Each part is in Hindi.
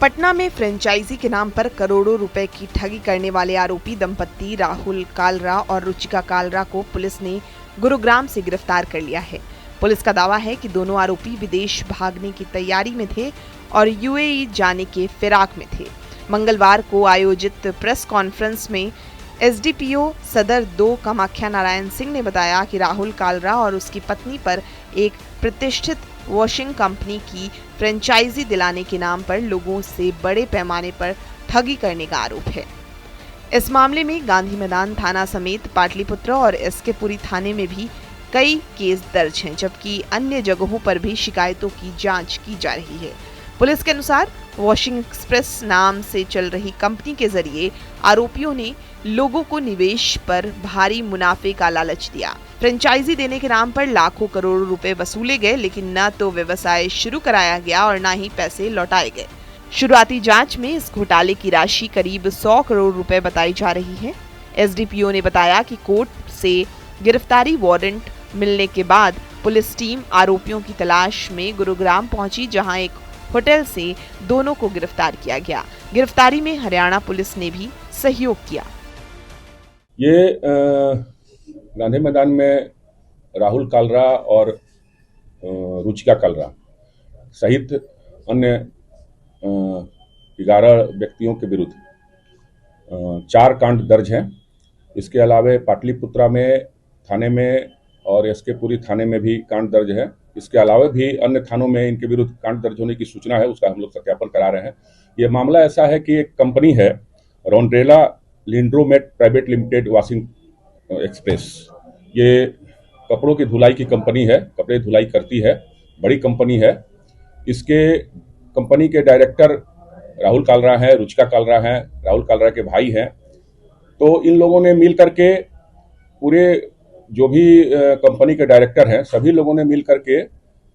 पटना में फ्रेंचाइजी के नाम पर करोड़ों रुपए की ठगी करने वाले आरोपी दंपत्ति राहुल कालरा और रुचिका कालरा को पुलिस ने गुरुग्राम से गिरफ्तार कर लिया है। पुलिस का दावा है कि दोनों आरोपी विदेश भागने की तैयारी में थे और यूएई जाने के फिराक में थे। मंगलवार को आयोजित प्रेस कॉन्फ्रेंस में एसडीपीओ सदर 2 कामाख्या नारायण सिंह ने बताया कि राहुल कालरा और उसकी पत्नी पर एक प्रतिष्ठित वॉशिंग कंपनी की फ्रेंचाइजी दिलाने के नाम पर लोगों से बड़े पैमाने पर ठगी करने का आरोप है। इस मामले में गांधी मैदान थाना समेत पाटलिपुत्र और एसके-पुरी थाने में भी कई केस दर्ज हैं, जबकि अन्य जगहों पर भी शिकायतों की जांच की जा रही है। पुलिस के अनुसार वॉशिंग एक्सप्रेस नाम से चल रही कंपनी के जरिए आरोपियों ने लोगों को निवेश पर भारी मुनाफे का लालच दिया। फ्रेंचाइजी देने के नाम पर लाखों करोड़ों रुपए वसूले गए, लेकिन न तो व्यवसाय शुरू कराया गया और न ही पैसे लौटाए गए। शुरुआती जांच में इस घोटाले की राशि करीब 100 करोड़ रुपए बताई जा रही है। एसडीपीओ ने बताया कि कोर्ट से गिरफ्तारी वारंट मिलने के बाद पुलिस टीम आरोपियों की तलाश में गुरुग्राम पहुंची, जहां एक होटल से दोनों को गिरफ्तार किया गया। गिरफ्तारी में हरियाणा पुलिस ने भी सहयोग किया। ये गांधी मैदान में राहुल कालरा और रुचिका कालरा सहित अन्य 11 व्यक्तियों के विरुद्ध 4 कांड दर्ज हैं। इसके अलावा पाटलिपुत्रा में थाने में और एसके-पुरी थाने में भी कांड दर्ज है। इसके अलावा भी अन्य थानों में इनके विरुद्ध कांड दर्ज होने की सूचना है, उसका हम लोग सत्यापन करा रहे हैं। ये मामला ऐसा है कि एक कंपनी है रोंड्रेला लिंड्रोमेट प्राइवेट लिमिटेड वॉशिंग एक्सप्रेस। ये कपड़ों की धुलाई की कंपनी है, कपड़े धुलाई करती है, बड़ी कंपनी है। इसके कंपनी के डायरेक्टर राहुल कालरा हैं, रुचिका कालरा हैं, राहुल कालरा के भाई हैं। तो इन लोगों ने मिल करके पूरे जो भी कंपनी के डायरेक्टर हैं, सभी लोगों ने मिल करके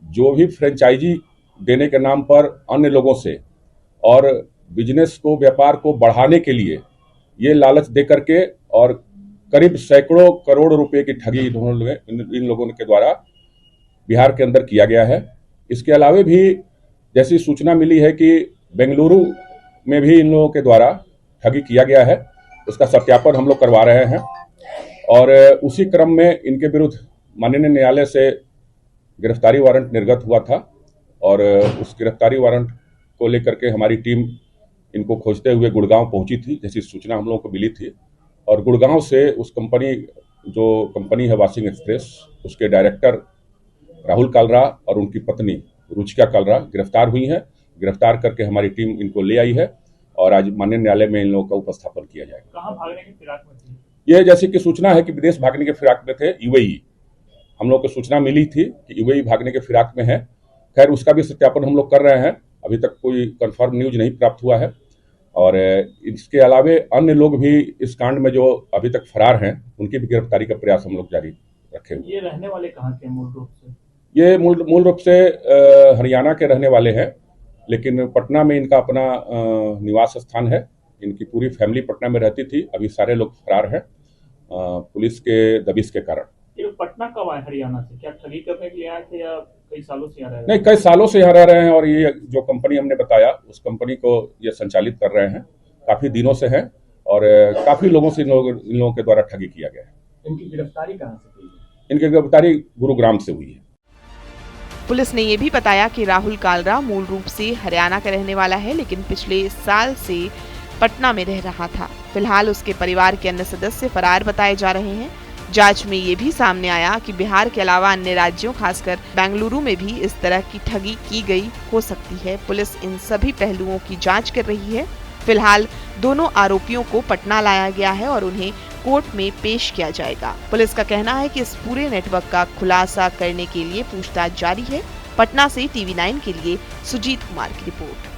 जो भी फ्रेंचाइजी देने के नाम पर अन्य लोगों से और बिजनेस को, व्यापार को बढ़ाने के लिए ये लालच दे करके और करीब सैकड़ों करोड़ रुपए की ठगी इन लोगों के द्वारा बिहार के अंदर किया गया है। इसके अलावा भी जैसी सूचना मिली है कि बेंगलुरु में भी इन लोगों के द्वारा ठगी किया गया है, उसका सत्यापन हम लोग करवा रहे हैं। और उसी क्रम में इनके विरुद्ध माननीय न्यायालय से गिरफ्तारी वारंट निर्गत हुआ था और उस गिरफ्तारी वारंट को लेकर के हमारी टीम इनको खोजते हुए गुड़गांव पहुंची थी, जैसी सूचना हम लोगों को मिली थी। और गुड़गांव से उस कंपनी है वॉशिंग एक्सप्रेस, उसके डायरेक्टर राहुल कालरा और उनकी पत्नी रुचिका कालरा गिरफ्तार हुई हैं। गिरफ्तार करके हमारी टीम इनको ले आई है और आज माननीय न्यायालय में इन लोगों का उपस्थापन किया जाएगा। कहाँ भागने की फिराक में थे? ये जैसे कि सूचना है कि विदेश भागने के फिराक में थे, यूएई। हम लोग को सूचना मिली थी कि यूएई भागने के फिराक में है। खैर उसका भी सत्यापन हम लोग कर रहे हैं, अभी तक कोई कंफर्म न्यूज नहीं प्राप्त हुआ है। और इसके अलावा अन्य लोग भी इस कांड में जो अभी तक फरार हैं, उनकी भी गिरफ्तारी का प्रयास हम लोग जारी रखे हुए। ये रहने वाले कहाँ के मूल रूप से? ये मूल रूप से हरियाणा के रहने वाले हैं, लेकिन पटना में इनका अपना निवास स्थान है। इनकी पूरी फैमिली पटना में रहती थी, अभी सारे लोग फरार हैं पुलिस के दबिश के कारण। ये पटना कब आए हरियाणा से? क्या ठगी करने के लिए आए थे या कई सालों से यहाँ रह रहे हैं? नहीं, कई सालों से यहाँ रह रहे हैं और ये जो कंपनी हमने बताया उस कंपनी को ये संचालित कर रहे हैं, काफी दिनों से है और काफी लोगों से इन लोगों के द्वारा ठगी किया गया है। इनकी गिरफ्तारी कहाँ से हुई? इनकी गिरफ्तारी गुरुग्राम से हुई है। पुलिस ने ये भी बताया कि राहुल कालरा मूल रूप से हरियाणा का रहने वाला है, लेकिन पिछले साल से पटना में रह रहा था। फिलहाल उसके परिवार के अन्य सदस्य फरार बताए जा रहे हैं। जांच में ये भी सामने आया कि बिहार के अलावा अन्य राज्यों, खासकर बेंगलुरु में भी इस तरह की ठगी की गई हो सकती है। पुलिस इन सभी पहलुओं की जांच कर रही है। फिलहाल दोनों आरोपियों को पटना लाया गया है और उन्हें कोर्ट में पेश किया जाएगा। पुलिस का कहना है कि इस पूरे नेटवर्क का खुलासा करने के लिए पूछताछ जारी है। पटना से TV9 के लिए सुजीत कुमार की रिपोर्ट।